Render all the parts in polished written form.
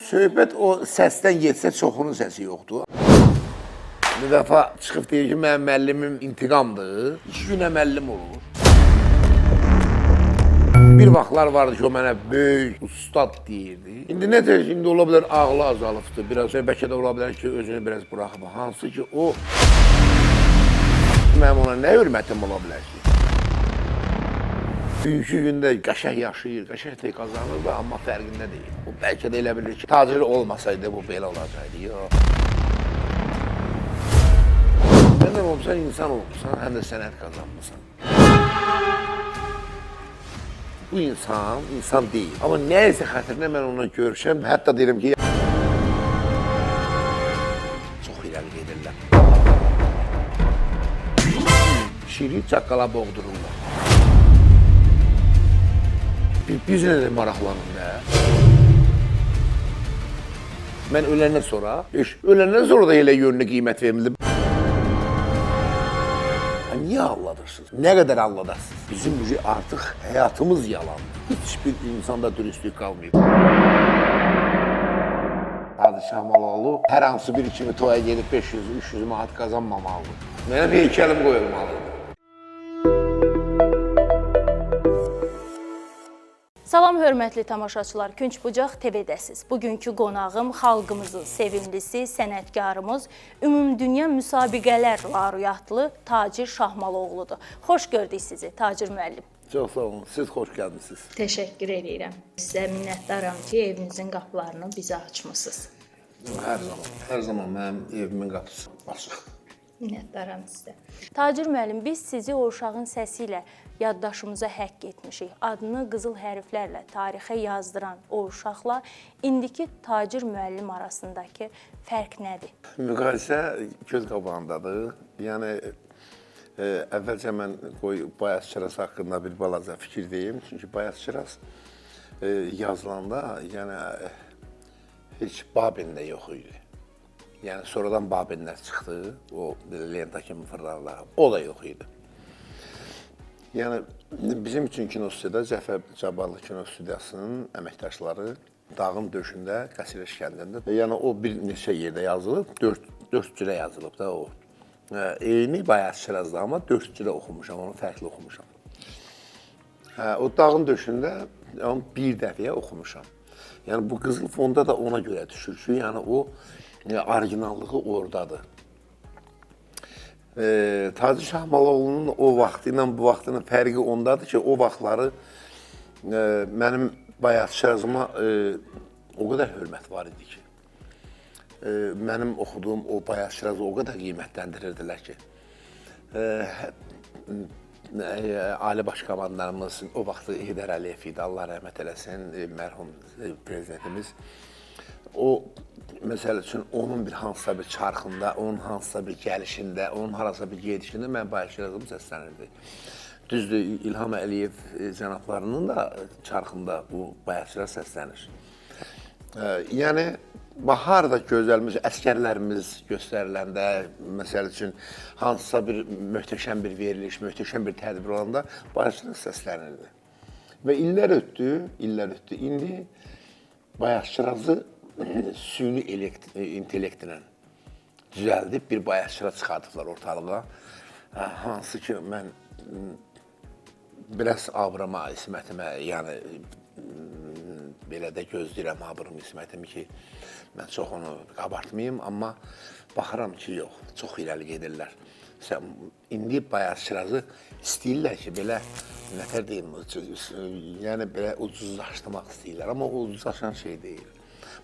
Söhbət o səsdən getsə çoxunun səsi yoxdur. Bir dəfə çıxıb deyir ki, mənim müəllimim intiqamdır. 2 günə müəllim olur. Bir vaxtlar vardı ki, o mənə böyük ustad deyirdi. İndi nə deyir, indi ola bilər ağlı azalıbdır. Biraz bəlkə də ola bilər ki, özünü biraz buraxıb. Hansı ki, o mənim ona nə hörmətim ola bilər ki? Bugünkü gündə qəşəng yaşayır, qəşəng tək qazanır da, amma fərqində deyil. O bəlkə də elə bilir ki, tacir olmasaydı bu belə olacaqdı. Yox. Məndən olmuşsan, insan olmuşsan, həm də sənət qazanmışsan. Bu insan deyil. Amma nəyəsə xətrinə mən onunla görüşəm, hətta deyirəm ki, çox irəli gedirlər. Şiri çaqqala boğdururlar. Biz nə də maraqlanım da. Mən öləndən sonra da elə yönünə qiymət vermildim. Niyə anladırsınız? Nə qədər anladarsınız? Bizim artıq həyatımız yalandır. Hiçbir insanda dürüstlük qalmayıb. Hadi Şahmaloğlu hər hansı bir kimi toya gedib 500-300 manat qazanmamalıdır. Mənim heykəlim qoyulmalıdır. Salam hörmətli tamaşaçılar, Künc-Bucaq TV-dəsiz. Bugünkü qonağım xalqımızın sevimlisi, sənətkarımız, ümumdünya müsabiqələr laureatlı Tacir Şahmaloğludur. Xoş gördük sizi, Tacir müəllim. Çox sağ olun, siz xoş gəldiniz. Təşəkkür edirəm. Sizə minnətdaram ki, evinizin qapılarını bizə açmısınız. Hər zaman mənim evimin qapısı açıq. Minnətdaram sizə. Tacir müəllim, biz sizi o uşağın səsi ilə yaddaşımıza həkk etmişik. Adını qızıl hərflərlə tarixə yazdıran o uşaqla indiki Tacir müəllim arasındakı fərq nədir? Müqayisə göz qabağındadır. Yəni, əvvəlcə mən Bayaz Şiraz haqqında bir balaca fikir deyim. Çünki Bayaz Şiraz yazılanda heç Babeldə yox idi. Yəni, sonradan Babellər çıxdı, o lenta kimi fırlarlar, o da yox idi. Yəni, bizim üçün kinostudiyada Cəfər Cabbarlı kinostudiyasının əməkdaşları dağın döşündə, Qəsirəş kəndində. Yəni, o bir neçə yerdə yazılıb, 4 cürə yazılıb da o. Eyni Bayaz Şirazda, amma 4 cürə oxumuşam, onu fərqli oxumuşam. O dağın döşündə onu bir dəfəyə oxumuşam. Yəni, bu qızıl fonda da ona görə düşür ki, yəni o orijinallığı oradadır. Tacir Şahmaloğlu'nun o vaxtı ilə bu vaxtının fərqi ondadır ki, o vaxtları mənim Bayaz Şirazıma o qədər hörmət var idi ki, mənim oxuduğum o Bayaz Şirazı o qədər qiymətləndirirdilər ki, Ali Baş komandanımız o vaxtı Heydər Əliyev idi, Allah rəhmət eləsin, mərhum prezidentimiz. O, məsəl üçün, onun bir hansısa bir çarxında, onun hansısa bir gəlişində, onun harasa bir gedişində mən Bayaz Şirazım səslənirdi. Düzdür, İlham Əliyev cənablarının da çarxında bu Bayaz Şiraz səslənir. Yəni, harada gözəlmiş əskərlərimiz göstəriləndə, məsəl üçün, hansısa bir möhtəşəm bir veriliş, möhtəşəm bir tədbir olanda Bayaz Şiraz səslənirdi. Və illər ötdü. İndi Bayaz Şirazı süni intellektlə düzəldib bir Bayaz Şiraz çıxardıblar ortalığa. Hansı ki, mən biraz abrama İsmətimə, yəni belə də gözləyirəm abram İsmətimi ki, mən çox onu qabartmayayım, amma baxıram ki, yox, çox irəli gedirlər. İndi Bayaz Şirazı istəyirlər ki, belə, nətər deyim, yəni belə ucuzlaşdırmaq istəyirlər, amma o ucuzlaşan şey deyil.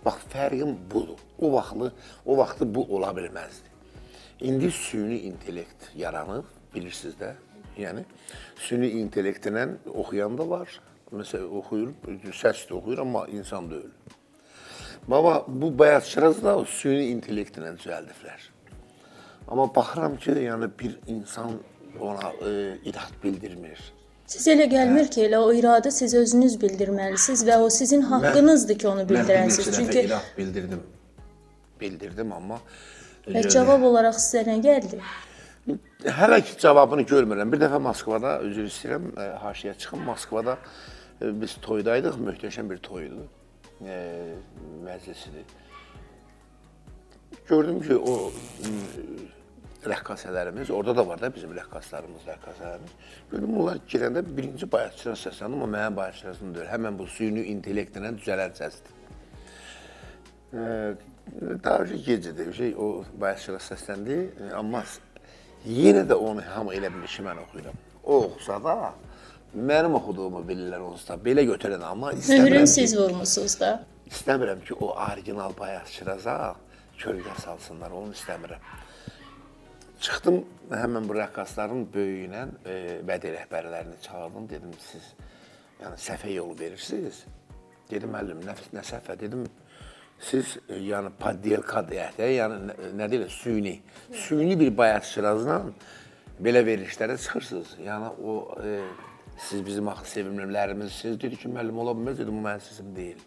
Bax, fərqim budur. O vaxtı bu ola bilməzdi. İndi süni intellekt yaranıb, bilirsiniz də. Yəni, süni intellektlə oxuyan da var. Məsələn, oxuyur, səs də oxuyur, amma insan da ölür. Amma bu Bayaz Şiraz da süni intellektlə düzəldiblər. Amma baxıram ki, yəni bir insan ona irad bildirmir. Siz elə gəlmir ki, elə o iradı siz özünüz bildirməlisiniz və o sizin haqqınızdır ki, onu bildirəsiniz. Mən bir neçə dəfə irad bildirdim, amma... Və cavab olaraq sizə nə gəldi? Hələ ki, cavabını görmürəm. Bir dəfə Moskvada, üzr istəyirəm, haşiyə çıxım, Moskvada biz toydaydıq, möhtəşəm bir toydu. məclisidir. Gördüm ki, o rəqqasələrimiz, orada da var da bizim rəqqasələrimiz. Gördüm, onlar girəndə birinci bayatçılar səsləndim, amma mənim bayatçılarım deyil. Həmən bu süni intellektlə düzələn səsdir. Daha önce gecədir, o bayatçılar səsləndi, amma yenə də onu hamı elə bilir ki, mən oxuyuram. O oxusa da, mənim oxuduğumu bilirlər onsuz da, belə götürən, amma Mührün siz vurmusunuz da. İstəmirəm ki, o orijinal bayatçıraza kölgə salsınlar, onu istəmirəm. Çıxdım, həmən bu rəqqasların böyüyünə bədii rəhbərlərini çağırdım, dedim, siz səhvə yolu verirsiniz. Dedim, müəllim, nə səhvə? Dedim, siz paddelka deyək də, nə deyil, süni bir bayatçırazla belə verilişlərə çıxırsınız. Siz bizim axı sevimlilərimizsiniz. Dedi ki, müəllim ola bilməz, dedim, bu mənim səsim deyil.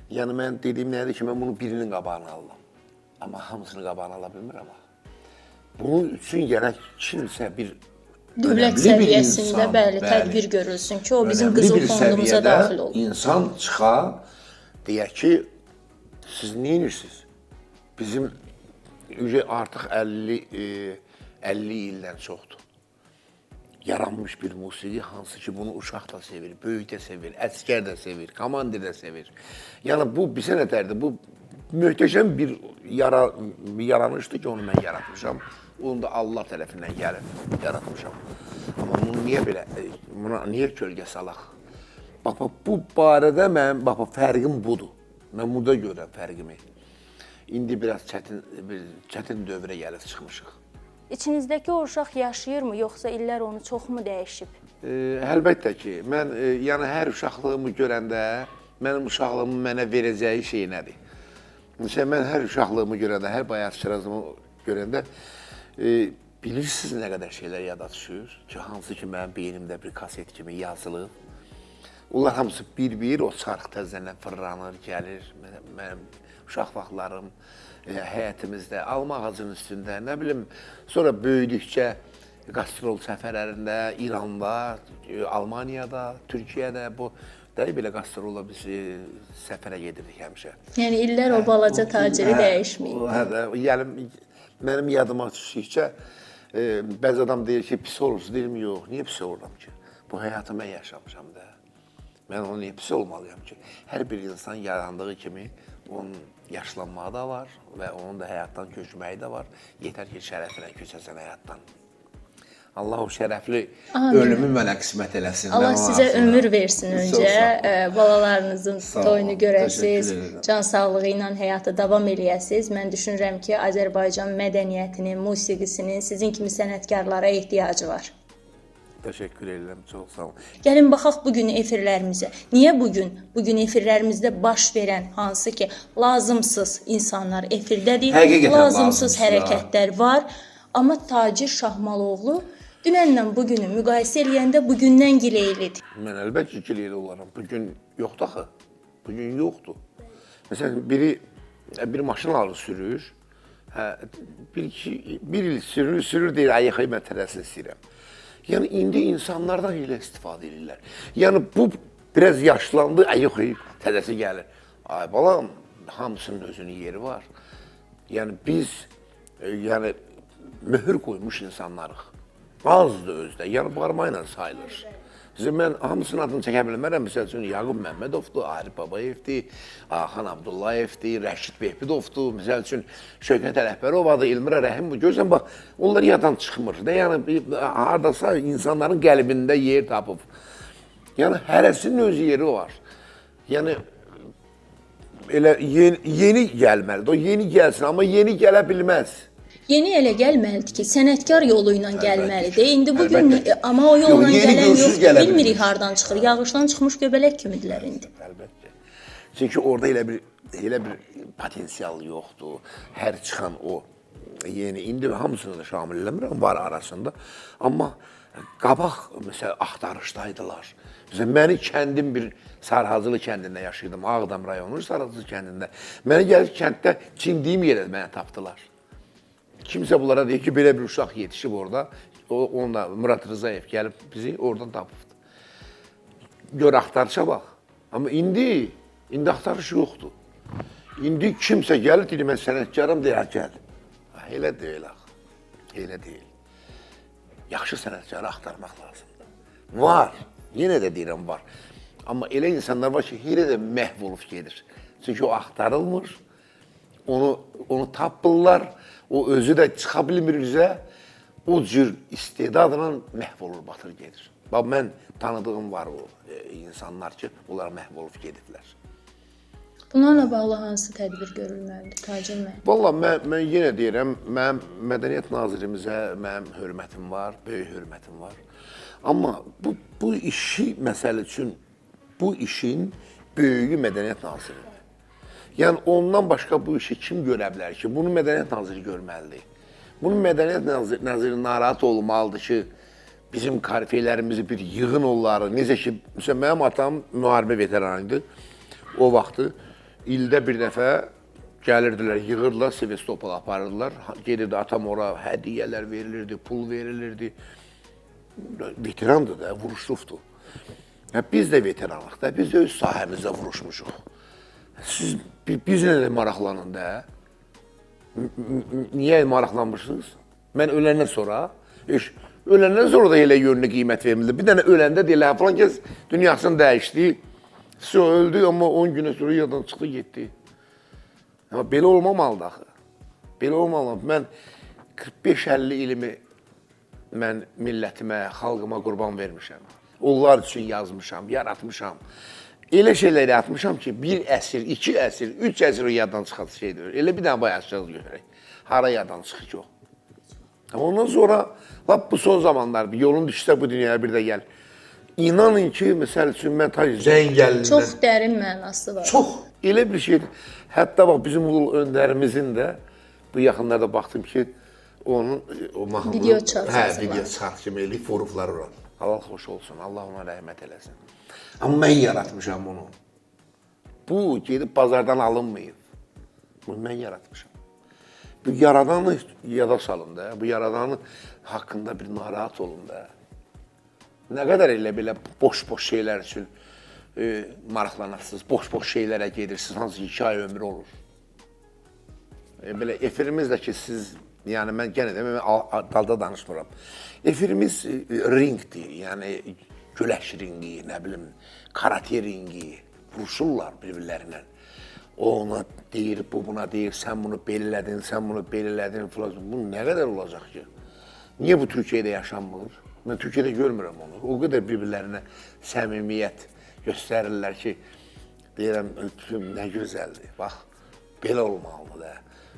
Mən dediyim nədir ki, mən bunu birinin qabağını aldım. Amma hamısını qabağını ala bilmirəm. Bunun üçün gərək kimsə bir dövlət səviyyəsində bəli, tədbir görülsün ki, o bizim qızıl fondumuza daxil olur. İnsan çıxa, deyək ki, siz neyinirsiniz? Bizim artıq 50 ildən çoxdur. Yaranmış bir musiqi, hansı ki, bunu uşaq da sevir, böyük də sevir, əskər də sevir, komandir də sevir. Bu bizə nədərdir? Bu möhtəşəm bir yaranışdır ki, onu mən yaratmışam. Onu da Allah tərəfindən gəlib yaratmışam. Amma bunu niyə kölgə salaq? Bu barədə mənim fərqim budur. Mən burada görürəm fərqimi. İndi biraz çətin dövrə gəlib çıxmışıq. İçinizdəki o uşaq yaşayırmı, yoxsa illər onu çoxmu dəyişib? Əlbəttə ki, mən hər uşaqlığımı görəndə, mənim uşaqlığımın mənə verəcəyi şey nədir? Mən hər uşaqlığımı görəndə, hər bayatçırazımı görəndə, bilirsiniz nə qədər şeylər yada düşür ki, hansı ki, mənim beynimdə bir kaset kimi yazılıb. Onlar hamısı bir-bir o çarx təzələn fırlanır, gəlir. Mənim uşaq vaxtlarım həyətimizdə, alma ağacının üstündə, nə bilim, sonra böyüdükcə qastrol səfərlərində, İranda, Almaniyada, Türkiyədə, belə qastrolda biz səfərə gedirdik həmişə. Yəni illər o balaca taciri dəyişməyib. Mənim yadıma düşdükcə, bəzi adam deyir ki, pis olursun, deyirəm, yox, niyə pis oluram ki? Bu həyatı mən yaşamışam da. Mən onu niyə pis olmalıyam ki? Hər bir insan yarandığı kimi onun yaşlanmağı da var və onun da həyatdan köçməyi də var. Yetər ki, şərəfinə köçəsən həyatdan. Allah o şərəfli ölümü mənə qismət eləsin. Allah sizə ömür versin öncə. Balalarınızın toyunu görəsiz, can sağlığı ilə həyata davam eləyəsiz. Mən düşünürəm ki, Azərbaycan mədəniyyətinin, musiqisinin sizin kimi sənətkarlara ehtiyacı var. Təşəkkür edirəm, çox sağ olun. Gəlin baxaq bugün efirlərimizə. Niyə bugün efirlərimizdə baş verən hansı ki, lazımsız insanlar efirdədir, lazımsız hərəkətlər var. Amma Tacir Şahmaloğlu dünənlə bugünü müqayisə eləyəndə bugündən gileylidir. Mən əlbəttə ki, gileyli olaram. Bugün yoxdur axı. Bugün yoxdur. Məsələn, bir maşın alır, sürür. Bir il sürür deyir, ayıqı mən tələsin istəyirəm. Yəni, indi insanlardan elə istifadə edirlər. Bu, biraz yaşlandı, ayıq tələsi gəlir. Ay, balam, hamısının özünün yeri var. Yəni, biz, möhür qoymuş insanlarıq. Azdır özdə, barmayla sayılır. Mən hamısının adını çəkə bilmərəm. Məsəl üçün, Yaqub Məmmədovdur, Arif Babayevdir, Axan Abdullayevdir, Rəşid Behbidovdur, məsəl üçün, Şövkət Ələkbərovadır, İlmira Rəhimov. Görürsən, bax, onlar yadan çıxmır. Yəni, haradasa insanların qəlbində yer tapıb. Yəni, hərəsinin öz yeri var. Yəni, elə yeni gəlməlidir. O yeni gəlsin, amma yeni gələ bilməz. Yeni elə gəlməlidir ki, sənətkar yolu ilə gəlməlidir. İndi bugün, amma o yolla gələn yoxdur, bilmirik hardan çıxır. Yağışdan çıxmış göbələk kimidirlər indi. Əlbəttə. Çünki orada elə bir potensial yoxdur. Hər çıxan o yeni, indi hamısını da şamil eləmirəm, var arasında. Amma qabaq, məsələn, axtarışdaydılar. Məsələn, məni kəndim bir Sarhazılı kəndində yaşayırdım, Ağdam rayonu Sarhazılı kəndində. Mənə gəlib kənddə çindiyim yerə mənə tapdılar. Kimsə bunlara deyir ki, belə bir uşaq yetişib orada, onunla Murad Rızayev gəlib bizi oradan tapıbdır. Gör, axtarışa bax. Amma indi İndi axtarış yoxdur. İndi kimsə gəlir, deyir, mən sənətkaram, deyir, gəl. Elə deyil, elə deyil. Yaxşı sənətkarı axtarmaq lazımdır. Var, yenə də deyirəm, var. Amma elə insanlar var ki, elə də məhv olub gedir. Çünki o axtarılmır, onu tapırlar, o özü də çıxa bilmir üzə, o cür istedadla məhv olur, batır gedir. Bax, mən tanıdığım var o insanlar ki, onlar məhv olub gediblər. Bunlarla bağlı hansı tədbir görülməlidir, Tacir müəllim? Valla, mən yenə deyirəm, mənim Mədəniyyət Nazirimizə mənim hörmətim var, böyük hörmətim var. Amma bu işi, məsəl üçün, bu işin böyüyü Mədəniyyət Naziridir. Yəni, ondan başqa bu işi kim görə bilər ki? Bunu Mədəniyyət Naziri görməlidir. Bunu Mədəniyyət Naziri narahat olmalıdır ki, bizim karifeylərimizi bir yığın onları. Necə ki, məsələn, mənim atam müharibə veteranıydı. O vaxtı ildə bir dəfə gəlirdilər, yığırdılar, Sevastopol aparırdılar. Gedirdi, atam ora hədiyyələr verilirdi, pul verilirdi. Veterandır da, vuruşluqdur. Biz də veteranıq da, biz də öz sahəmizdə vuruşmuşuq. Siz bizlə də maraqlanın da. Niyə maraqlanmışsınız? Mən öləndən sonra, öləndən sonra da elə yönünə qiymət verildi. Bir dənə öləndə deyil, falan kəs dünyasını dəyişdi. Siz öldü, amma 10 günə sonra yadan çıxdı, getdi. Amma belə olmamalıdır axı. Belə olmamalıdır. Mən 45-50 ilimi mən millətimə, xalqıma qurban vermişəm. Onlar üçün yazmışam, yaratmışam. Elə şeyləri atmışam ki, bir əsr, 2 əsr, 3 əsr o yaddan çıxan şeydir. Elə bir dənə bayaqçılıq görək. Hara yaddan çıxır ki o. Ondan sonra, lap bu son zamanlar, yolun düşsə bu dünyaya bir də gəl. İnanın ki, məsəl üçün, mən Zəngəlindən... Çox dərin mənası var. Çox, elə bir şeydir. Hətta bax, bizim ulu öndərimizin də, bu yaxınlarda baxdım ki, onun o mahnının... Video çarşı. Hə, video çarşı kimi eləyib, vurublar oran. Allah xoş olsun, Allah ona rəhmət eləsin. Amma mən yaratmışam onu. Bu, gedib bazardan alınmayıb. Bunu mən yaratmışam. Bu yaradanı yada salın da, bu yaradanı haqqında bir narahat olun da. Nə qədər elə belə boş-boş şeylər üçün maraqlanırsınız, boş-boş şeylərə gedirsiniz, hansı 2 ay ömrü olur. Belə efirimiz də ki, siz, yəni mən yenə də dalda danışmıram. Efirimiz ringdir, yəni güləş ringi, nə bilim, karate ringi, vuruşurlar bir-birlərinə. O ona deyir, bu buna deyir, sən bunu belələdin, sən bunu belələdin, falan. Bu nə qədər olacaq ki? Niyə bu Türkiyədə yaşanmır? Mən Türkiyədə görmürəm onu. O qədər bir-birlərinə səmimiyyət göstərirlər ki, deyirəm, nə gözəldir. Bax, belə olmalıdır da.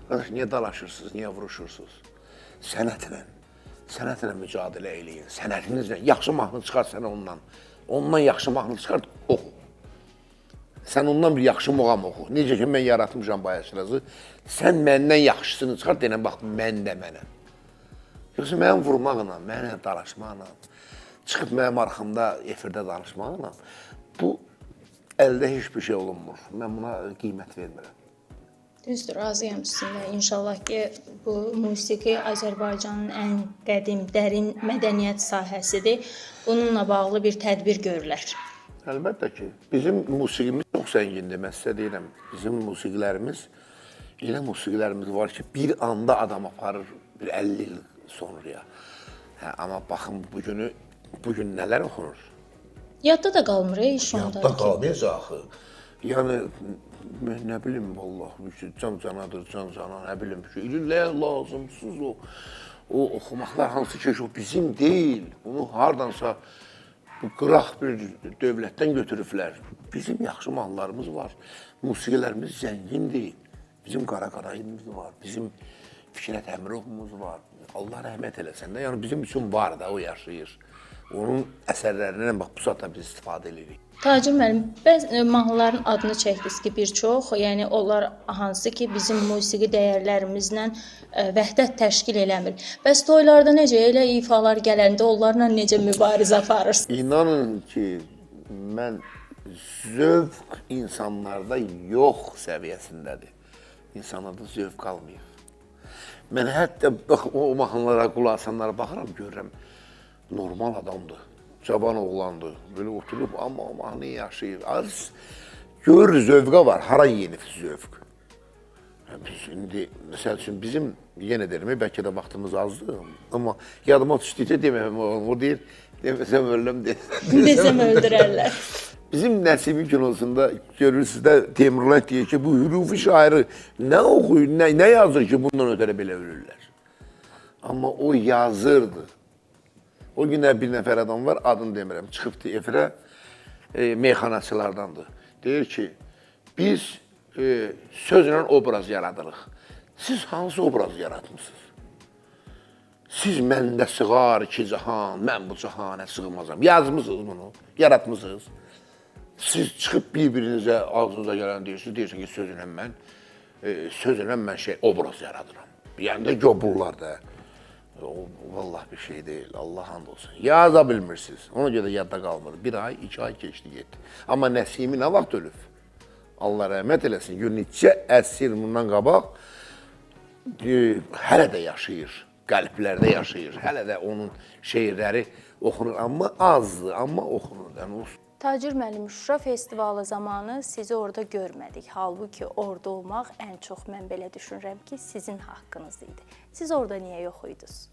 Qardaş, niyə dalaşırsınız, niyə vuruşursunuz? Sənətlə mücadilə eləyin, sənətinizlə. Yaxşı mahnı çıxart sənə ondan. Ondan yaxşı mahnı çıxart, oxu. Sən ondan bir yaxşı muğam oxu. Necə ki, mən yaratmışam bayaqçırazı. Sən məndən yaxşısını çıxart, deyiləm, bax, mən də mənəm. Yoxsa mənim vurmaqla, mənə dalaşmaqla, çıxıb mənim arxamda efirdə danışmaqla, bu əldə heç bir şey olunmur. Mən buna qiymət vermirəm. Düzdür, razıyam sizinlə. İnşallah ki, bu musiqi Azərbaycanın ən qədim, dərin mədəniyyət sahəsidir. Bununla bağlı bir tədbir görülər. Əlbəttə ki, bizim musiqimiz çox zəngindir, mən sizə deyirəm. Bizim musiqilərimiz, elə musiqilərimiz var ki, bir anda adam aparır, bir 50 il sonraya. Amma baxın, bugün nələr oxunur? Yadda da qalmır, iş ondadır ki. Yadda qalmayacaq axı. Yəni, nə bilim, vallahi, can-canadır, can-cana, nə bilim, illər lazımsız o oxumaqlar hansı ki, o bizim deyil. Bunu hardansa bu qıraq bir dövlətdən götürüblər. Bizim yaxşı mahnılarımız var, musiqilərimiz zəngindir. Bizim Qara Qarayımız var, bizim Fikrət Əmirovumuz var. Allah rəhmət eləsən də, yəni bizim üçün var da, o yaşayır. Onun əsərlərindən bax, bu saatda biz istifadə edirik. Tacir müəllim, bəzi mahnıların adını çəkdiniz ki, bir çox, yəni onlar hansı ki, bizim musiqi dəyərlərimizlə vəhdət təşkil eləmir. Bəs toylarda necə, elə ifalar gələndə onlarla necə mübarizə aparırsınız? İnanın ki, mən zövq insanlarda yox səviyyəsindədir. İnsanlarda zövq qalmayıb. Mən hətta o mahnılara, qulaq asanlara baxıram, görürəm, normal adamdır, cavan oğlandır, belə oturub, amma o mahnıyı yaşayır. görür zövqə var, hara yenif zövq. Biz indi, məsəl üçün, bizim, yenə deyirəm, bəlkə də vaxtımız azdır, amma yadıma düşdükcə deməyəm, o deyir, deməsəm ölüm, Desəm öldürərlər. Bizim Nəsimi kinosunda görürsünüz də Teymurlan deyir ki, bu hürufi şairi nə oxuyur, nə yazır ki, bundan ötərə belə ölürlər. Amma o yazırdı. O günlər bir nəfər adam var, adını demirəm, çıxıbdı efirə, meyxanaçılardandır. Deyir ki, biz sözlə obraz yaradırıq. Siz hansı obraz yaratmışsınız? Siz məndə sığar iki cahan, mən bu cahana sığmazam. Yazmışsınız bunu, yaratmışsınız. Siz çıxıb bir-birinizə, ağzınıza gələn deyirsiniz ki, sözlə mən obraz yaradıram. Yəni də göbullar da. Vallahi bir şey deyil, Allah and olsun. Yaza bilmirsiniz, ona görə yadda qalmır. 1 ay, 2 ay keçdi, getdi. Amma Nəsimi nə vaxt ölüb? Allah rəhmət eləsin, neçə əsr bundan qabaq hələ də yaşayır, qəlblərdə yaşayır. Hələ də onun şeirləri oxunur, amma azdır, amma oxunur. Yəni, Tacir müəllim, Şuşa festivalı zamanı sizi orada görmədik. Halbuki orada olmaq ən çox mən belə düşünürəm ki, sizin haqqınız idi. Siz orada niyə yox idiniz?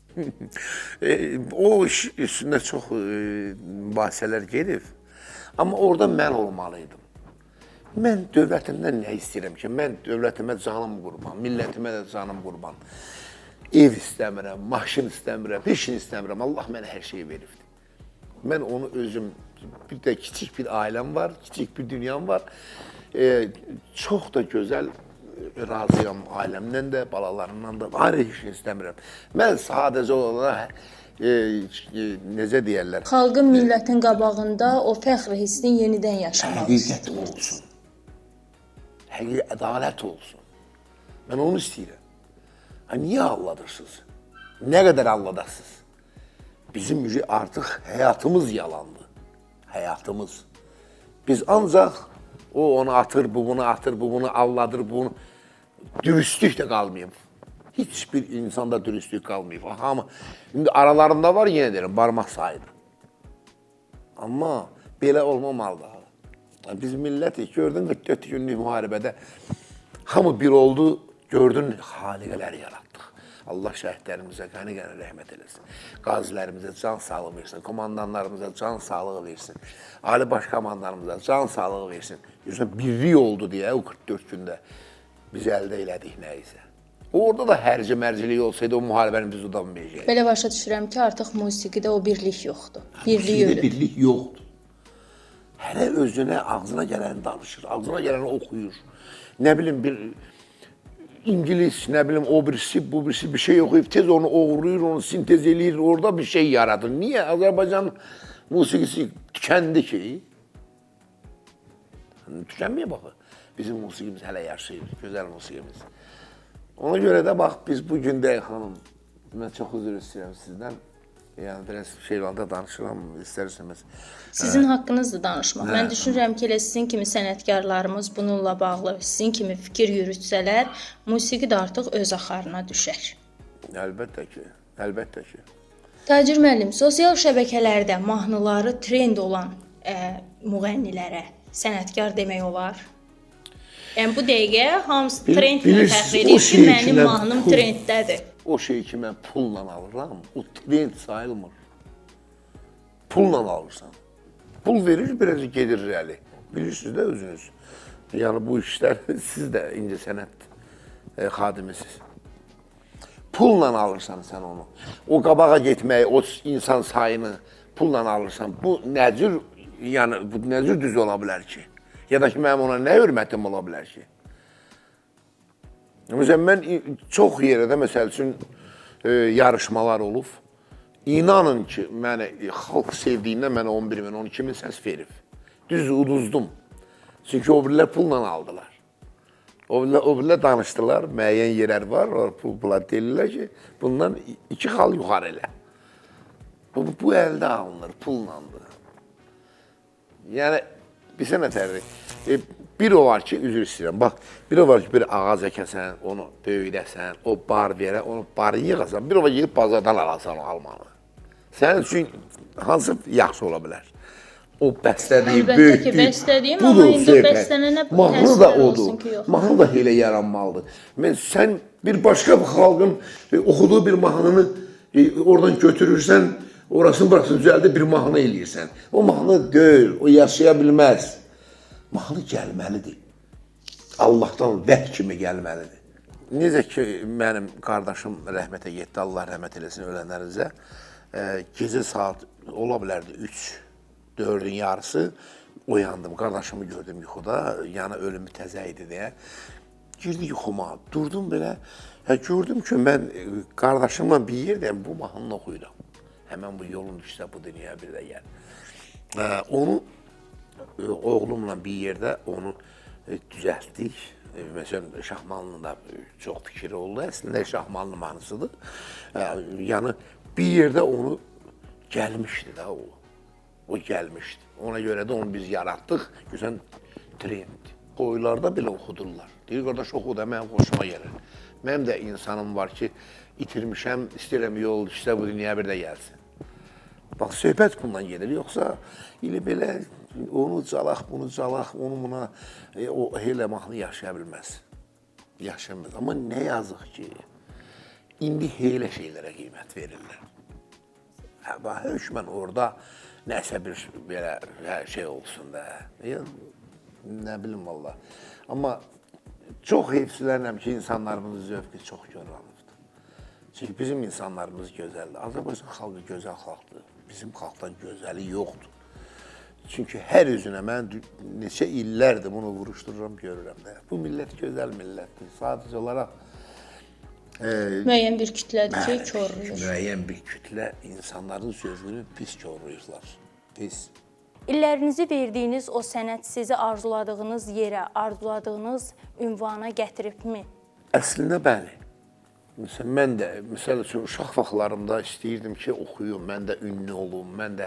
O iş üstündə çox mübahisələr gedib. Amma orada mən olmalıydım. Mən dövlətimdən nə istəyirəm ki? Mən dövlətimə canım qurban, millətimə də canım qurban. Ev istəmirəm, maşın istəmirəm, heç nə istəmirəm. Allah mənə hər şeyi veribdir. Mən onu özüm, bir də kiçik bir ailəm var, kiçik bir dünyam var. Çox da gözəl razıyam ailəmdən də, balalarımdan da, ayrı heç nə istəmirəm. Mən sadəcə olaraq, necə deyərlər? Xalqın, millətin qabağında o fəxr hissini yenidən yaşamaq Həqiqət olsun. Ədalət olsun. Mən onu istəyirəm. Niyə ağladırsınız? Nə qədər ağladasınız? Bizim artıq həyatımız yalandır. Həyatımız. Biz ancaq o onu atır, bu bunu atır, bu bunu alladır, bunu dürüstlük də qalmayıb. Heç bir insanda dürüstlük qalmayıb. Amma indi aralarında var, yenə deyirəm, barmaq sayıdır. Amma belə olmamalıdır. Biz millətik, gördün 44 günlük müharibədə hamı bir oldu, gördün xaliqələr yaratdıq. Allah şəhidlərimizə qəni-qəni rəhmət eləsin. Qazilərimizə can sağlığı versin, komandanlarımıza can sağlığı versin, ali baş komandanlarımıza can sağlığı versin. Birlik oldu deyə o 44 gündə biz əldə elədik nəyisə. Orada da hərci-mərcilik olsaydı o müharibəni biz udanmayacaqdik. Belə başa düşürəm ki, artıq musiqidə o birlik yoxdur. Birlik ölür. Birlik yoxdur. Hələ özünə, ağzına gələni danışır, ağzına gələni oxuyur. Nə bilim, bir İngilis, nə bilim, o birisi, bu birisi bir şey oxuyub, tez onu oğurlayır, onu sintez eləyir, orada bir şey yaradır. Niyə? Azərbaycan musiqisi tükəndi ki? Tükənməyə baxır. Bizim musiqimiz hələ yaşayır, gözəl musiqimiz. Ona görə də bax, biz bu gündə, xanım, mən çox üzr istəyirəm sizdən. Yəni, biraz şeylanda danışıram, istər-istəməz. Sizin haqqınızdır danışmaq. Mən düşünürəm ki, elə sizin kimi sənətkarlarımız bununla bağlı, sizin kimi fikir yürütsələr, musiqi də artıq öz axarına düşər. Əlbəttə ki, əlbəttə ki. Tacir müəllim, sosial şəbəkələrdə mahnıları trend olan müğənnilərə sənətkar demək olar? Yəni, bu dəqiqə hamısı trendlə fəxr edir ki, mənim mahnım trenddədir. O şey ki, mən pulla alıram, o trend sayılmır. Pulla alırsan. Pul verir, biraz gedir irəli. Bilirsiniz də özünüz. Yəni, bu işlər, siz də incə sənət xadimisiniz. Pulla alırsan sən onu. O qabağa getməyi, o insan sayını pulla alırsan. Bu nə cür, yəni, bu nə cür düz ola bilər ki? Ya da ki, mənim ona nə hörmətim ola bilər ki? Məsələn, mən çox yerdə, məsəl üçün, yarışmalar olub. İnanın ki, məni xalq sevdiyindən mənə 11 min, 12 min səs verib. Düz uduzdum. Çünki o birilər pulla aldılar. O birilər danışdılar, müəyyən yerlər var, pula deyirlər ki, bundan 2 xal yuxarı elə. Bu əldə alınır, pullandır. Yəni, bilsə nə tərdir? Bir o var ki, üzr istəyirəm, bax, bir o var ki, bir ağac əkəsən, onu böyüdəsən, o bar verə, onu barı yığasan, bir o var ki, bazardan alasan o almanı. Sənin üçün hansı yaxşı ola bilər? O bəstədiyi, Əlbəttə ki, böyütdüyü, bəstədiyim, amma budur indi söhbət. bəstənənə Mahnı da təsvir odur. olsun ki, yox. Mahnı da elə yaranmalıdır. Sən bir başqa bir xalqın oxuduğu bir mahnını oradan götürürsən, orasını burasını düzəldib bir mahnı eləyirsən. O mahnı deyil, o yaşaya bilməz. Mahnı gəlməlidir. Allahdan vəh kimi gəlməlidir. Necə ki, mənim qardaşım rəhmətə getdi, Allah rəhmət eləsin ölənlərinizə, gecə saat ola bilərdi 3-4-ün yarısı oyandım, qardaşımı gördüm yuxuda, yəni ölümü təzə idi deyə. Girdi yuxuma, durdum belə, gördüm ki, mən qardaşımla bir yerdəyəm, bu mahnını oxuyuram. Həmən bu yolun düşsə bu dünyaya bir də gəl. Onu, oğlumla bir yerdə onu düzəltdik. Məsələn, Şahmanlının da çox fikri oldu. Əslində Şahmanlı mahnısıdır. Yəni, bir yerdə onu gəlmişdi da o. O gəlmişdi. Ona görə də onu biz yaratdıq. Güzel trend. Qoyularda belə oxudurlar. Deyir, qardaş oxu da mənim xoşuma gəlir. Mənim də insanım var ki, itirmişəm, istəyirəm yol düşsə bu dünyaya bir də gəlsin. Bax, söhbət bundan gedir. Yoxsa elə belə onu calaq, bunu calaq, onu buna o elə mahnı yaşaya bilməz. Yaşamaz. Amma nə yazıq ki, indi elə şeylərə qiymət verirlər. Hökmən orada nəsə bir belə şey olsun da. Nə bilim valla. Amma çox heyfsilənəm ki, insanlarımızın zövqü çox görünübdür. Çünki bizim insanlarımız gözəldir. Azərbaycan xalqı gözəl xalqdır. Bizim xalqdan gözəli yoxdur. Çünki hər üzünə mən neçə illərdir bunu vuruşdururam, görürəm də. Bu millət gözəl millətdir. Sadəcə olaraq müəyyən bir kütlədir ki, korlayır. Müəyyən bir kütlə insanların sözünü pis korlayırlar. Pis. İllərinizi verdiyiniz o sənət sizi arzuladığınız yerə, arzuladığınız ünvana gətiribmi? Əslində bəli. Məsələn, mən də, məsəl üçün, uşaq vaxtlarımda istəyirdim ki, oxuyum, mən də ünlü olum, mən də,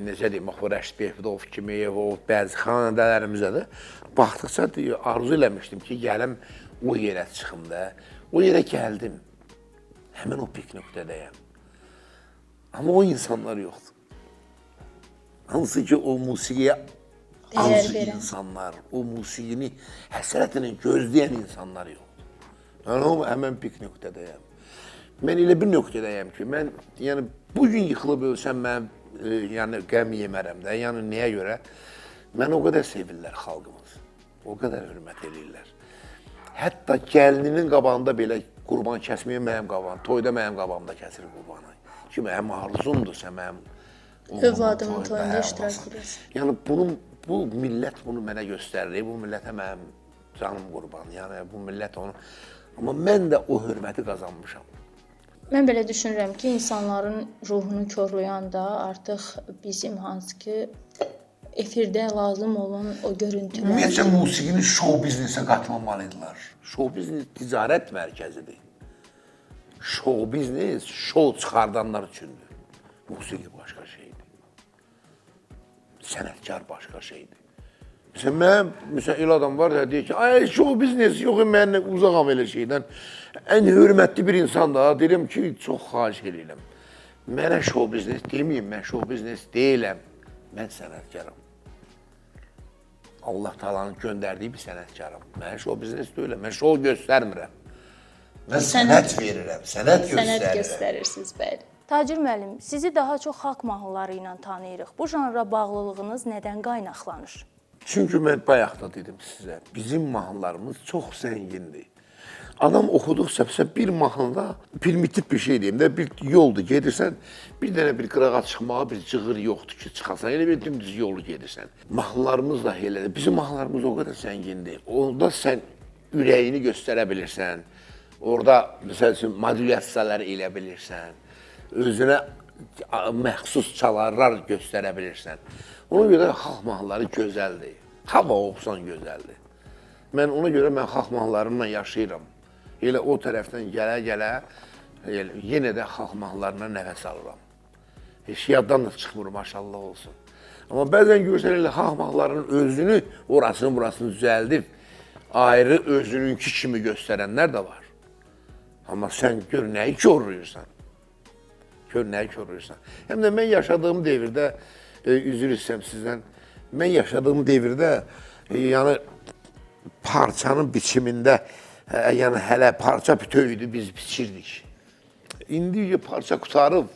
necə deyim, o Rəşid Behbudov kimi, o bəzi xanədələrimizə də baxdıqca arzu eləmişdim ki, gələm o yerə çıxım da. O yerə gəldim, həmin o pik nöqtədəyəm. Amma o insanlar yoxdur. Hansı ki, o musiqiyə arzu insanlar, o musiqini həsrətlə gözləyən insanlar yoxdur. Yəni, o həmən pik nöqtədəyəm. Mən elə bir nöqtədəyəm ki, mən, yəni, bugün yıxılıb ölsəm, mən, yəni, qəm yemərəm də, yəni, nəyə görə? Mən o qədər sevirlər xalqımız, o qədər hörmət edirlər. Hətta gəlininin qabağında belə qurban kəsməyə mənim qabağım, toyda mənim qabağımda kəsir qurbanı. Ki, mənim arzumdursa, mənim övladımın toyunda iştirak edirsən. Yəni, bu millət bunu mənə göstərir, bu millətə mənim canım qurban, yəni, bu millət onu... Amma mən də o hörməti qazanmışam. Mən belə düşünürəm ki, insanların ruhunu korlayan da artıq bizim hansı ki, efirdə lazım olan o görüntülər. Ümumiyyətcə, musiqini şou biznesə qatmamalıdırlar. Şou biznes ticarət mərkəzidir. Şou biznes, şou çıxardanlar üçündür. Musiqi başqa şeydir. Sənətkar başqa şeydir. Məsələn, elə adam var da, deyir ki, ay, şou biznes yox, mən uzaqam elə şeydən. Ən hörmətli bir insan da, deyirəm ki, çox xahiş edirəm. Mənə şou biznes deməyim, mən şou biznes deyiləm. Mən sənətkaram. Allah Taala'nın göndərdiyi bir sənətkaram. Mən şou biznes deyiləm, mən şou göstərmirəm. Mən sənət verirəm, sənət göstərirəm. Sənət göstərirsiniz, bəli. Tacir müəllim, sizi daha çox xalq mahnıları ilə tanıyırıq. Bu janra bağlılığınız nədən qaynaqlanır? Çünki mən bayaq da dedim sizə, bizim mahnılarımız çox zəngindir. Adam oxuduqsa, bir mahnıda primitiv bir şey deyim də, bir yoldur, gedirsən, bir dənə bir qırağa çıxmağa bir cığır yoxdur ki, çıxasan, elə bir dümdüz yolu gedirsən. Mahnılarımız da elədir, bizim mahnılarımız o qədər zəngindir. Onda sən ürəyini göstərə bilirsən, orada, məsəl üçün, modulyasiyalar elə bilirsən, özünə məxsus çalarlar göstərə bilirsən. Ona görə xalq mahnıları gözəldir. Hava oxusan gözəldir. Mən ona görə xalq mahnılarımla yaşayıram. Elə o tərəfdən gələ-gələ yenə də xalq mahnılarına nəfəs alıram. Heç yaddan da çıxmır, maşallah olsun. Amma bəzən görsən elə xalq mahnılarının özünü, orasını, burasını düzəldib, ayrı özününki kimi göstərənlər də var. Amma sən gör nəyi korlayırsan. Gör nəyi korlayırsan. Həm də mən yaşadığım devirdə üzr istəyirəm sizdən. Mən yaşadığım devirdə, yəni parçanın biçimində, yəni hələ parça bütöv idi, biz biçirdik. İndi parça qutarıb,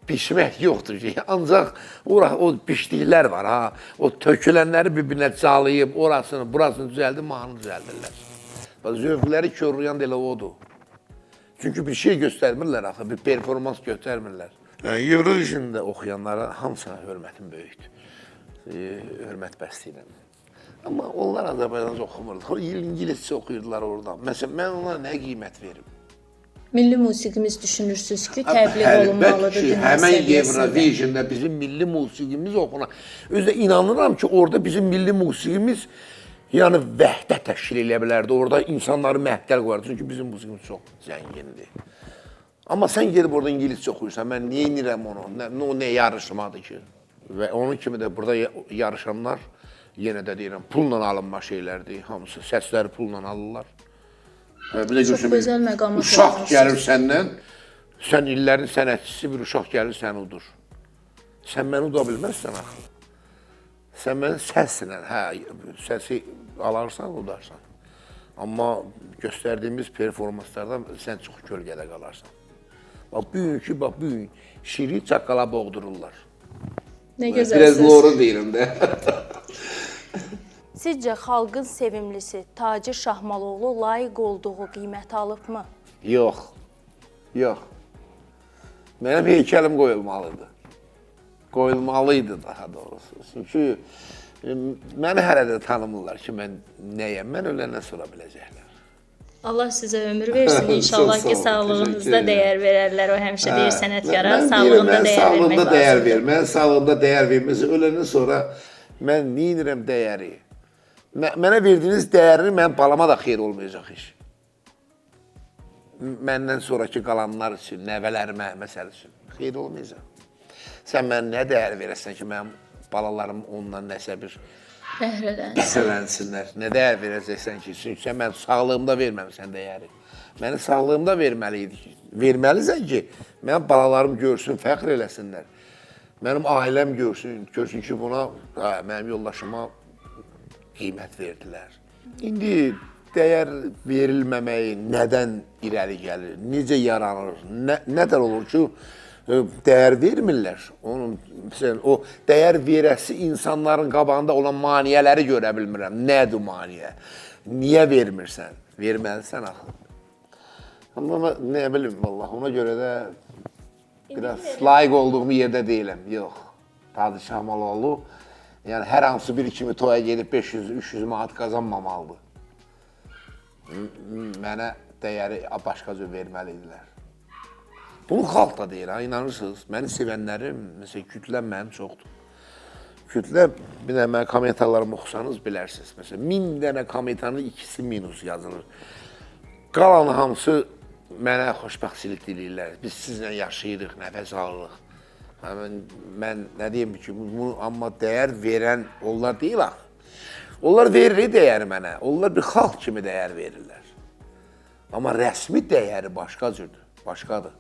biçmək yoxdur ki, ancaq o biçdiklər var ha, o tökülənləri bir-birinə calayıb, orasını, burasını düzəldir, mahnı düzəldirlər. Zövqləri körlayan da elə odur. Çünki bir şey göstərmirlər axı, bir performans göstərmirlər. Eurovision'da oxuyanlara hamısına hörmətim böyükdür. Hörmət bəsləyirəm. Amma onlar Azərbaycanca oxumurdu. İngiliscə oxuyurdular oradan. Məsələn, mən ona nə qiymət verim? Milli musiqimiz düşünürsünüz ki, təbliğ olunmalıdır dünya səviyyəsində. Həmən Eurovision'da bizim milli musiqimiz oxuna. Özdə inanıram ki, orada bizim milli musiqimiz yəni vəhdət təşkil edə bilərdi. Orada insanları məhdəl qoyardı. Çünki bizim musiqimiz çox zəngindir. Amma sən gedib orada İngiliscə oxuyursan, mən niyə inirəm onu? Ne yarışmadır ki? Və onun kimi də burada yarışanlar, yenə də deyirəm, pulla alınma şeylərdir. Hamısı səsləri pulla alırlar. Çox gözəl məqamat uşaq gəlir səndən, sən illərin sənətçisi bir uşaq gəlir səni udur. Sən məni uda bilməzsən axı. Sən məni səslə, səsi alarsan, udarsan. Amma göstərdiyimiz performanslardan sən çox kölgədə qalarsan. Bax, bu gün şiri çaqqala boğdururlar. Nə gözəl söz. Biraz doğru deyirəm də. Sizcə xalqın sevimlisi Tacir Şahmaloğlu layiq olduğu qiyməti alıbmı? Yox, yox. Mənim heykəlim qoyulmalıdır. Qoyulmalıydı daha doğrusu. Çünki məni hələ də tanımırlar ki, mən nəyəm, mən öləndən sonra biləcəklər. Allah sizə ömür versin, inşallah ki, sağlığınızda dəyər verərlər, o həmişə deyir sənətkara, sağlığında dəyər vermək lazımdır. Mən sağlığında dəyər verməsi, öləndən sonra mən neyinirəm dəyəri? Mənə verdiyiniz dəyərini mən balama da xeyr olmayacaq iş. Məndən sonraki qalanlar üçün, nəvələrimə, məsəl üçün, xeyr olmayacaq. Sən mənə nə dəyər verəsən ki, mənim balalarım ondan nəsə bir bəhrələnsinlər. Nə dəyər verəcəksən ki, çünki sən mənim sağlığımda verməmsən dəyəri. Məni sağlığımda verməlisən ki, mənim balalarım görsün, fəxr eləsinlər. Mənim ailəm görsün ki, buna, mənim yoldaşıma qiymət verdilər. İndi dəyər verilməməyi nədən irəli gəlir, necə yaranır, nədən olur ki, dəyər vermirlər. O dəyər verəsi insanların qabağında olan maniyələri görə bilmirəm. Nədir maniyə? Niyə vermirsən? Verməlisən axı. Amma nə bilim, vallahi, ona görə də biraz layiq olduğum yerdə deyiləm. Yox, Tacir Şahmaloğlu yəni hər hansı bir kimi toya gedib 500-300 manat qazanmamalıdır. Mənə dəyəri başqa cür verməlidirlər. Bunu xalq da deyir, inanırsınız. Məni sevənlərim, məsələn, kütləm mənim çoxdur. Kütlə, bir də mənə komentarlarımı oxusanız bilərsiniz. Məsələn, 1000 dənə komentarın ikisi minus yazılır. Qalan hamısı mənə xoşbəxtçilik diləyirlər. Biz sizlə yaşayırıq, nəfəs alırıq. Mən nə deyim ki, amma dəyər verən onlar deyil axı. Onlar verir dəyəri mənə, onlar bir xalq kimi dəyər verirlər. Amma rəsmi dəyəri başqa cürdür, başqadır.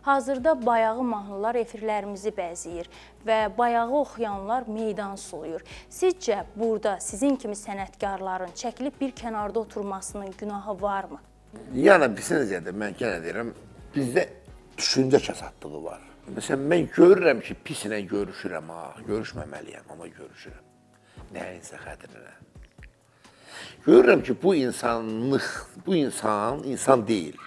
Hazırda bayağı mahnılar efirlərimizi bəzəyir və bayağı oxuyanlar meydan suluyur. Sizcə burada sizin kimi sənətkarların çəkilib bir kənarda oturmasının günahı varmı? Yəni, bilsənizcə, mən yenə deyirəm, bizdə düşüncə kəsadlığı var. Məsələn, mən görürəm ki, pislə görüşürəm, görüşməməliyəm, amma görüşürəm. Nəyinsə xətrinə. Görürəm ki, bu insan deyil.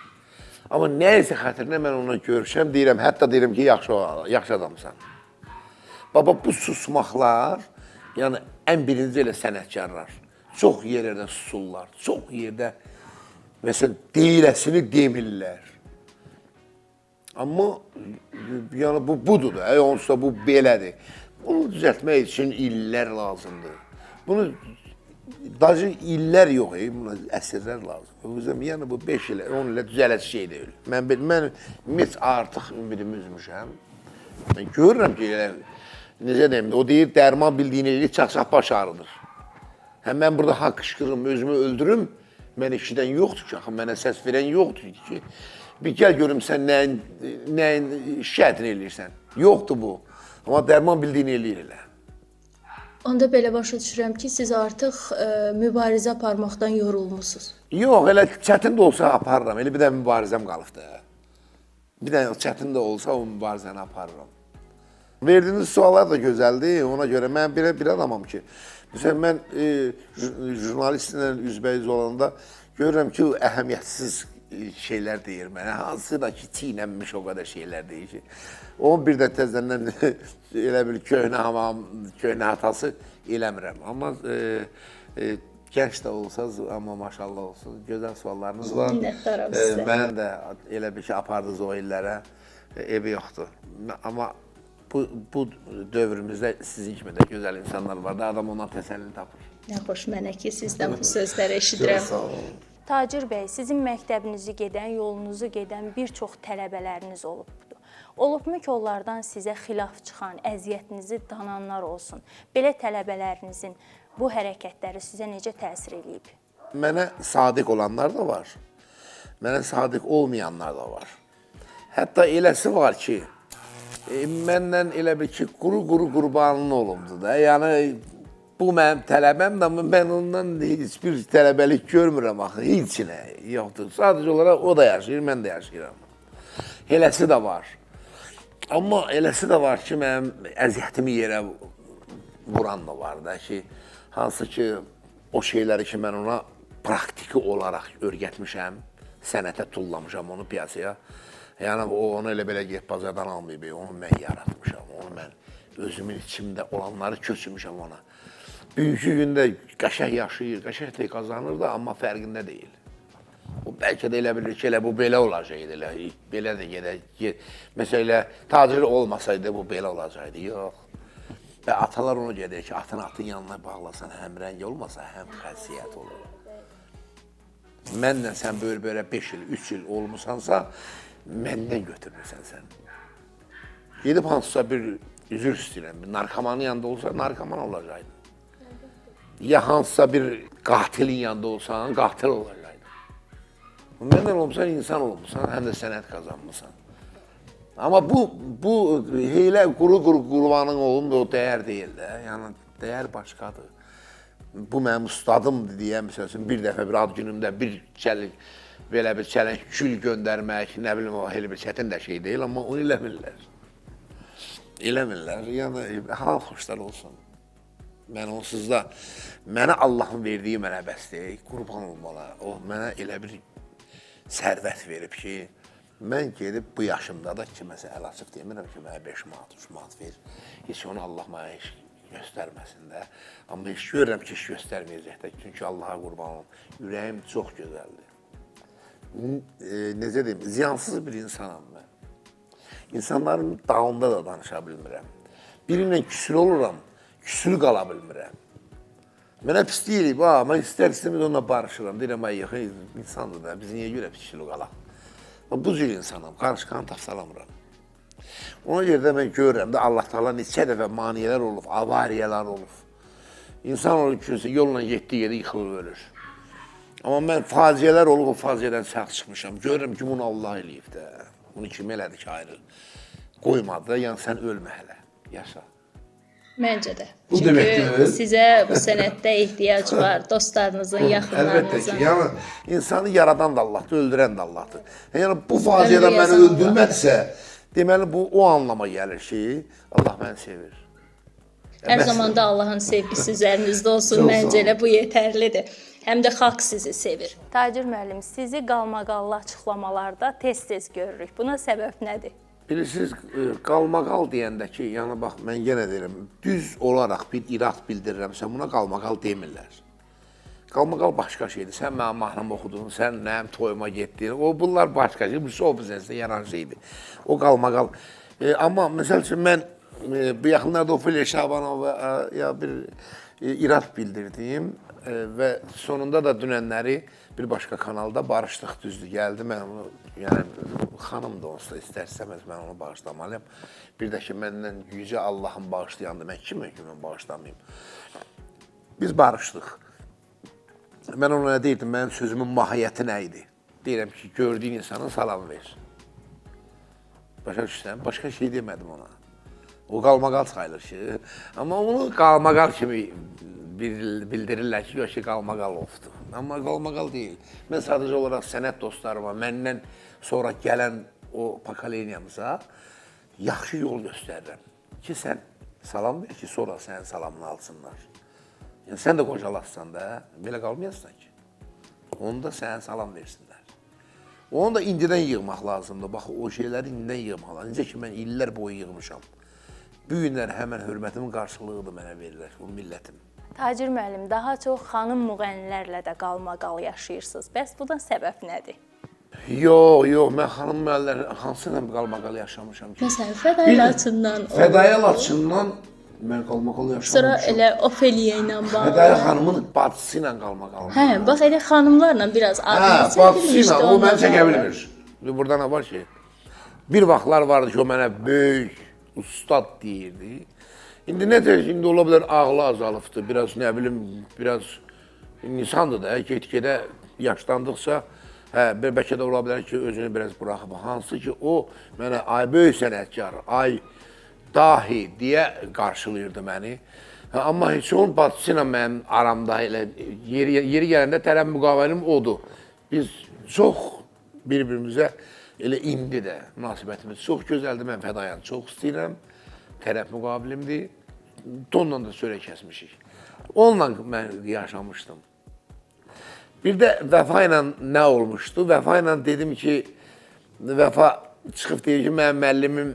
Amma nəyinsə xətrinə mən ona görüşəm, deyirəm, hətta deyirəm ki, yaxşı adamsan. Baba, bu susmaqlar, yəni ən birinci elə sənətkarlar, çox yerlərdə susurlar, çox yerdə, məsələn, deyiləsini demirlər. Amma yəni bu budur da, onsuz da bu belədir. Bunu düzəltmək üçün illər lazımdır. Bunu dacı illər yox, buna əsrlər lazımdır. Yəni bu 5 ilə, 10 ilə düzələcək şey deyil. Mən artıq ümidimi üzmüşəm. Mən görürəm ki, necə deyim, o deyir, dərman bildiyini eləyir, çaxçaq baş ağrıdır. Mən burada haqq qışqırım, özümü öldürüm, mən eşidən yoxdur ki, axı, mənə səs verən yoxdur ki, bir gəl görüm sən nəyin şikayətini eləyirsən. Yoxdur bu. Amma dərman bildiyini eləyir elə. Onda belə başa düşürəm ki, siz artıq mübarizə aparmaqdan yorulmusunuz. Yox, elə çətin də olsa aparıram. Elə bir də mübarizəm qalıbdı. Bir də çətin də olsa o mübarizəni aparıram. Verdiyiniz suallar da gözəldir. Ona görə mən bir adamam ki, məsələn, mən jurnalistlə üzbəyiz olanda görürəm ki, əhəmiyyətsiz şeylər deyir mənə. Hansı da ki, çiğnənmiş o qədər şeylər deyir ki. Onun bir də təzədən elə bir köhnə hatası eləmirəm. Amma gənc də olsanız, amma maşallah olsun, gözəl suallarınız var. Minnətdaram sizə. Mən də elə bir ki, apardınız o illərə, evi yoxdur. Amma bu dövrümüzdə sizin kimi də gözəl insanlar var da, adam ondan təsəlli tapır. Nə xoş mənə ki, sizdən bu sözləri eşidirəm. Sağ olun. Tacir bəy, sizin məktəbinizi gedən, yolunuzu gedən bir çox tələbələriniz olubdu. Olubmu ki, onlardan sizə xilaf çıxan, əziyyətinizi dananlar olsun? Belə tələbələrinizin bu hərəkətləri sizə necə təsir edib? Mənə sadiq olanlar da var. Mənə sadiq olmayanlar da var. Hətta eləsi var ki, məndən elə bir ki, quru qurbanın olumdur da. Yəni, bu mənim tələbəmdir, amma mən ondan heç bir tələbəlik görmürəm axı, heç nə yoxdur. Sadəcə olaraq o da yaşayır, mən də yaşayıram. Eləsi də var. Amma eləsi də var ki, mənim əziyyətimi yerə vuran da var da ki, hansı ki, o şeyləri ki, mən ona praktiki olaraq öyrətmişəm, sənətə tullamışam onu piyasaya. Yəni, onu elə belə gedib bazardan almayıb, onu mən yaratmışam, onu mən özümün içimdə olanları köçürmüşəm ona. Bugünkü gündə qəşəng yaşayır, qəşəng də qazanır da, amma fərqində deyil. O bəlkə də elə bilir ki, elə bu belə olacaqdı, belə də gedək. Məsələn, tacir olmasaydı bu belə olacaqdı, yox. Və atalar onu gedir ki, atın yanına bağlasan, həm rəng olmasa, həm xəsiyyət olur. Mənlə sən böyle 5 il, 3 il olmusansa, məndən götürmürsən sən. Gedib hansısa bir, üzr istəyirəm, bir narkomanın yanında olsa, narkoman olacaqdı. Ya hansısa bir qatilin yanında olsan, qatil olacaqdı. Məndən olmuşsan, insan olmuşsan, həm də sənət qazanmışsan. Amma bu heylə qurbanın olunduğu o dəyər deyil də, yəni dəyər başqadır. Bu mənim ustadımdır deyə, məsələn, bir dəfə bir ad günümdə belə bir çələng gül göndərmək, nə bilim, o elə bir çətin də şey deyil, amma onu eləmirlər. Eləmirlər, yəni halal xoşlar olsun. Mən onsuz da, mənə Allahın verdiyi mənə bəsdir, qurban olmalı. O mənə elə bir sərvət verib ki, mən gedib bu yaşımda da kiməsə əl açıb demirəm ki, mənə 5 manat, 3 manat ver. Heç onu Allah mənə heç göstərməsin də. Amma heç görürəm ki, heç göstərməyəcək də. Çünki Allaha qurban olum. Ürəyim çox gözəldir. Necə deyim, ziyansız bir insanam mən. İnsanların dağında da danışa bilmirəm. Birinlə küsülü oluram, küsülü qala bilmirəm. Mənə pis deyilib, mən istər-istəməz onunla barışıram. Deyirəm, yaxın insandır da, biz niyə görə küsülü qalaq? Bu cür insanam, qarşı-qanı tapsalamıram. Ona görə də mən görürəm də Allah Taala neçə dəfə maniyələr olub, avariyalar olub. İnsan olur ki, yolla getdiyi yerdə yıxılır, ölür. Amma mən faciələr olub, o faciədən sağ çıxmışam. Görürəm ki, bunu Allah eləyib də. Bunu kim elədi ki, ayrı? Qoymadı da, yəni sən ölmə hələ, yaşa. Məncə də. Bu Çünki deməkdir. sizə bu sənətdə ehtiyac var, dostlarınızın, yaxınlarınızın. Əlbəttə ki, yəni insanı yaradan da Allahdır, öldürən də Allahdır. Yəni bu faciədən məni öldürmədisə, deməli bu o anlama gəlir ki, Allah məni sevir. Hər zaman da Allahın sevgisi üzərinizdə olsun, məncə elə bu yetərlidir. Həm də xalq sizi sevir. Tacir müəllim, sizi qalmaqallı açıqlamalarda tez-tez görürük. Buna səbəb nədir? Bilirsiniz, qalmaqal deyəndə ki, yəni bax, mən yenə deyirəm, düz olaraq bir irad bildirirəmsə, buna qalmaqal demirlər. Qalmaqal başqa şeydir. Sən mənim mahnımı oxudun, sən mənim toyuma getdin. Bunlar başqa şey, bu o biznesdə yaran şeydir. O qalmaqal. Amma məsəl üçün mən bu yaxınlarda Ofeliya Şabanova bir irad bildirdim və sonunda da dünənləri bir başqa kanalda barışdıq, düzdür, gəldi. Mən onu, yəni, xanım da olsa istər-istəməz mən onu bağışlamalıyam. Bir də ki, məndən yücə Allahın bağışlayandı, mən kimə ki, mən bağışlamayayım. Biz barışdıq. Mən ona nə deyirdim, mənim sözümün mahiyyəti nə idi? Deyirəm ki, gördüyün insana salam ver. Başa düşsən, başqa şey demədim ona. O qalmaqal sayılır ki. Amma onu qalmaqal kimi bildirirlər ki, yox ki, qalmaqalovdur. Amma qalmaqal deyil. Mən sadəcə olaraq sənət dostlarıma, məndən sonra gələn o pokoleniyamıza yaxşı yol göstərirəm. Ki, sən salam ver ki, sonra sənin salamını alsınlar. Yəni, sən də qocalaşsan da, belə qalmayasan ki. Onu da sənə salam versinlər. Onu da indidən yığmaq lazımdır. Bax, o şeyləri indidən yığmaq lazımdır. Necə ki, mən illər boyu yığmışam. Bu günlər həmən hörmətimin qarşılığıdır mənə verirlər, bu millətim. Tacir müəllim, daha çox xanım müğənnilərlə də qalmaqal yaşayırsınız. Bəs bunun səbəb nədir? Yox, mən xanım müəllimlər hansı ilə qalmaqal yaşamışam ki? Məsələn, Fəday Laçından. Fəday Laçından mən qalmaqal yaşamışam. Sonra elə Ofeliya ilə bağlı. Fəday xanımın bacısı ilə qalmaqal. Hə, bax elə xanımlarla biraz adını bacısı ilə, o məni çəkə bilmir. Burada nə var ki? Bir vaxtlar vardı ki, o mənə böyük ustad deyirdi. İndi nə deyir, indi ola bilər ağlı azalıbdır, biraz nə bilim, biraz insandır da, get-gedə yaşlandıqca, bəlkə də ola bilər ki, özünü biraz buraxıb. Hansı ki, o mənə ay böyük sənətkar, ay dahi deyə qarşılayırdı məni. Amma heç onun bacısı ilə mənim aramda elə yeri gələndə tərəf müqavilim odur. Biz çox bir-birimizə elə indi də münasibətimiz çox gözəldir. Mən Fədayanı çox istəyirəm. Tərəf müqabilimdir. Onunla da sörək kəsmişik. Onunla mən yaşamışdım. Bir də Vəfa ilə nə olmuşdu? Vəfa ilə dedim ki, Vəfa çıxıb deyir ki, mənim müəllimim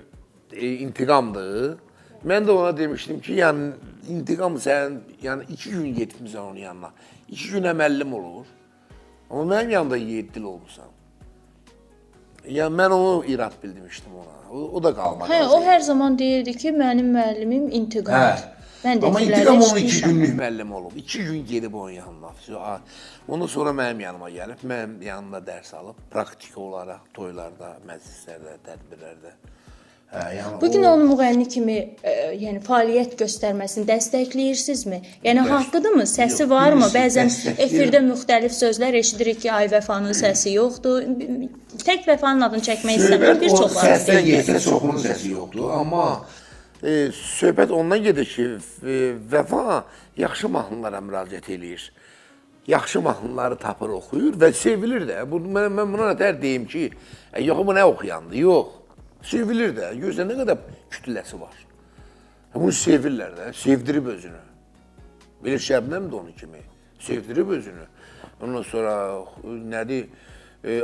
intiqamdır. Mən də ona demişdim ki, yəni intiqam sən, yəni 2 gün getmişsən onun yanına. 2 günə müəllim olur. Amma mənim yanımda 7 il olmuşsan. Yəni mən onu irad bildirmişdim ona. O da qalmadı. Hə, o hər zaman deyirdi ki, mənim müəllimim intiqamdır. Mən də amma intiqam onun 2 günlük müəllim olub. 2 gün gedib onun yanına. Ondan sonra mənim yanıma gəlib, mənim yanımda dərs alıb, praktiki olaraq toylarda, məclislərdə, tədbirlərdə. Bu gün onun müğənni kimi yəni fəaliyyət göstərməsini dəstəkləyirsinizmi? Yəni haqqıdırmı? Səsi varmı? Bəzən efirdə müxtəlif sözlər eşidirik ki, ay Vəfanın səsi yoxdur. Tək Vəfanın adını çəkmək istəmirəm, bir çox var. Səsdən getsə çoxunun səsi yoxdur, amma söhbət ondan gedir ki, Vəfa yaxşı mahnılara müraciət eləyir. Yaxşı mahnıları tapır, oxuyur və sevilir də. Mən buna nətər deyim ki, yox, bu nə oxuyandır? Yox. Sevilir də, gözlə nə qədər kütləsi var. Bunu sevirlər də, sevdirib özünü. Belə Şəbnəm də onun kimi, sevdirib özünü. Ondan sonra nədir,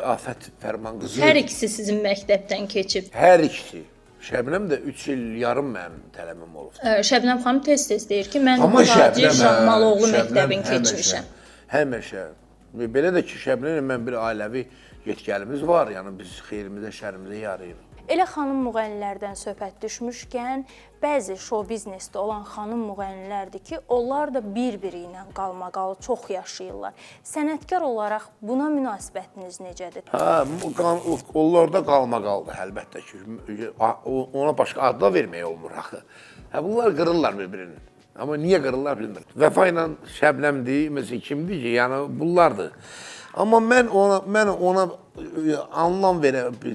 Afət Fərman qızı. Hər ikisi sizin məktəbdən keçib. Hər ikisi. Şəbnəm də 3 il yarım mənim tələbim olub. Şəbnəm xanım tez-tez deyir ki, mən Tacir Şahmalıoğlu məktəbini keçmişəm. Həmişə. Belə də ki, Şəbnəmlə mən bir ailəvi getgəlimiz var, yəni biz xeyrimizə, şərimizə yarayırıq. Elə xanım müğənnilərdən söhbət düşmüşkən, bəzi şou biznesdə olan xanım müğənnilərdir ki, onlar da bir-biri ilə qalmaqalı çox yaşayırlar. Sənətkar olaraq buna münasibətiniz necədir? Onlarda qalmaqaldır, əlbəttə ki. Ona başqa ad da vermək olmur axı. Bunlar qırırlar bir-birini. Amma niyə qırırlar bilmir. Vəfa ilə Şəbnəmdir, məsələn, kimdir ki, yəni bunlardır. Amma mən ona anlam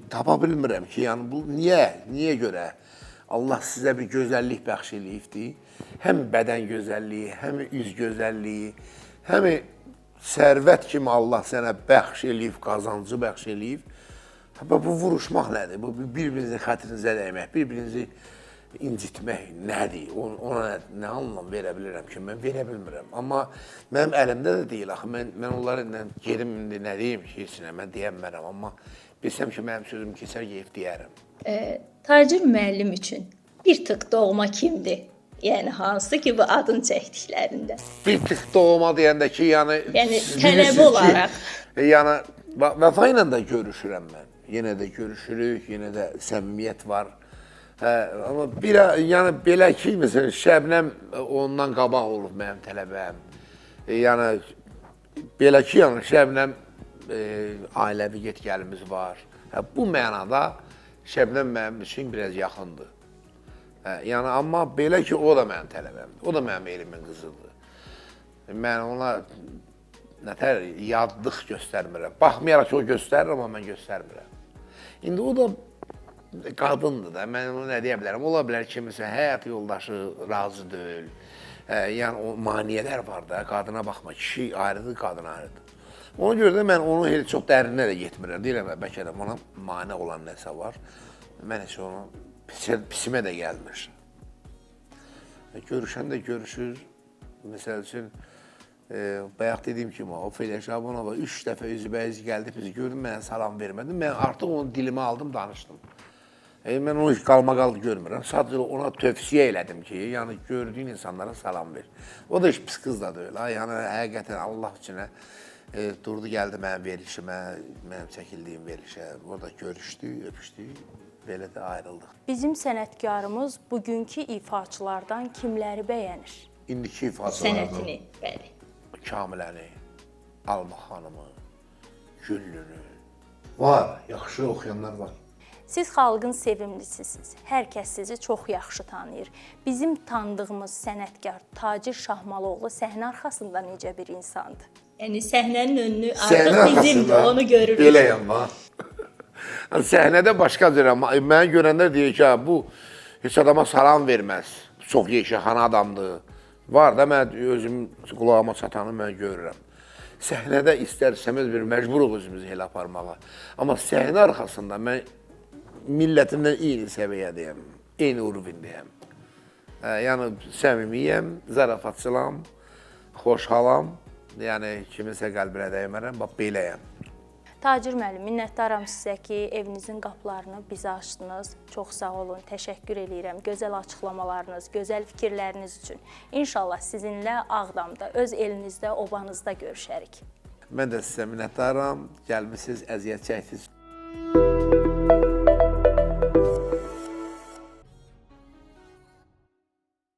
tapa bilmirəm ki, yəni bu niyə görə Allah sizə bir gözəllik bəxş eləyibdir. Həm bədən gözəlliyi, həm üz gözəlliyi, həm sərvət kimi Allah sənə bəxş eləyib, qazancı bəxş eləyib. Bu vuruşmaq nədir? Bu bir-birinizin xətrinizə dəymək, bir-birinizi incitmək nədir? Ona nə anlam verə bilirəm ki, mən verə bilmirəm. Amma mənim əlimdə də deyil axı. Mən onlara gedim, nə deyim ki, heç nə, mən deyəmmərəm. Amma bilsəm ki, mənim sözüm keçər, yeyib deyərəm. Tacir müəllim üçün bir tık doğma kimdir? Yəni, hansı ki, bu adını çəkdiklərində? Bir tık doğma deyəndə ki, yəni tələb olaraq. Yəni, Vəfa ilə də görüşürəm mən. Yenə də görüşürük, yenə də səmimiyyət var. Amma yəni belə ki, məsələn, Şəbnəm ondan qabaq olub mənim tələbəm. Yəni, belə ki, yəni Şəbnəm ailəvi getgəlimiz var. Bu mənada Şəbnəm mənim üçün biraz yaxındır. Yəni, amma belə ki, o da mənim tələbəmdir. O da mənim elimin qızıdır. Mən ona nətər yadlıq göstərmirəm. Baxmayaraq ki, o göstərir, amma mən göstərmirəm. İndi o da qadındır da, mən onu nə deyə bilərəm? Ola bilər ki, məsələn, həyat yoldaşı razı deyil. Yəni, o maniyələr var da, qadına baxma, kişi ayrıdır, qadın ayrıdır. Ona görə də mən onu heç çox dərinə də getmirəm. Deyirəm, bəlkə də ona mane olan nəsə var. Mən heç onu pisimə də gəlmir. Görüşən də görüşür. Məsəl üçün, bayaq dediyim kimi, Ofeliya Şabanova 3 dəfə üzbəyiz gəldi, bizi gördüm, mənə salam vermədim. Mən artıq onu dilimə aldım, danışdım. Mən onu qalmaqal görmürəm. Sadəcə ona tövsiyə elədim ki, yəni gördüyün insanlara salam ver. O da heç pis qız da deyil. Yəni, həqiqətən Allah üçün durdu, gəldi mənim verilişimə, mənim çəkildiyim verilişə. Orada görüşdük, öpüşdük, belə də ayrıldıq. Bizim sənətkarımız bugünkü ifaçılardan kimləri bəyənir? İndiki ifaçılardan Sənətini, bəli. Kamiləni, Alma xanımı, Güllünü. Var, yaxşı oxuyanlar var. Siz xalqın sevimlisisiniz. Hər kəs sizi çox yaxşı tanıyır. Bizim tanıdığımız sənətkar Tacir Şahmalıoğlu səhnə arxasında necə bir insandır? Yəni səhnənin önünü artıq bizimdir, onu görürük. Beləyəm ha. Səhnədə başqa cürə. Mənə görənlər deyir ki, bu heç adama salam verməz. Çox yeşəxana adamdır. Var da, mən özüm qulağıma çatanı mən görürəm. Səhnədə istər-istəməz bir məcburuq özümüzü elə aparmağa. Amma səhnə arxasında mən millətimdən eyni səviyyədəyəm, eyni urvindəyəm. Yəni, səmimiyəm, zarafatçılam, xoşhalam, yəni kiminsə qəlbinə dəymərəm, bax, beləyəm. Tacir müəllim, minnətdaram sizə ki, evinizin qapılarını bizə açdınız. Çox sağ olun, təşəkkür edirəm gözəl açıqlamalarınız, gözəl fikirləriniz üçün. İnşallah sizinlə Ağdamda, öz elinizdə, obanızda görüşərik. Mən də sizə minnətdaram, gəlmişsiniz, əziyyət çəkdiniz.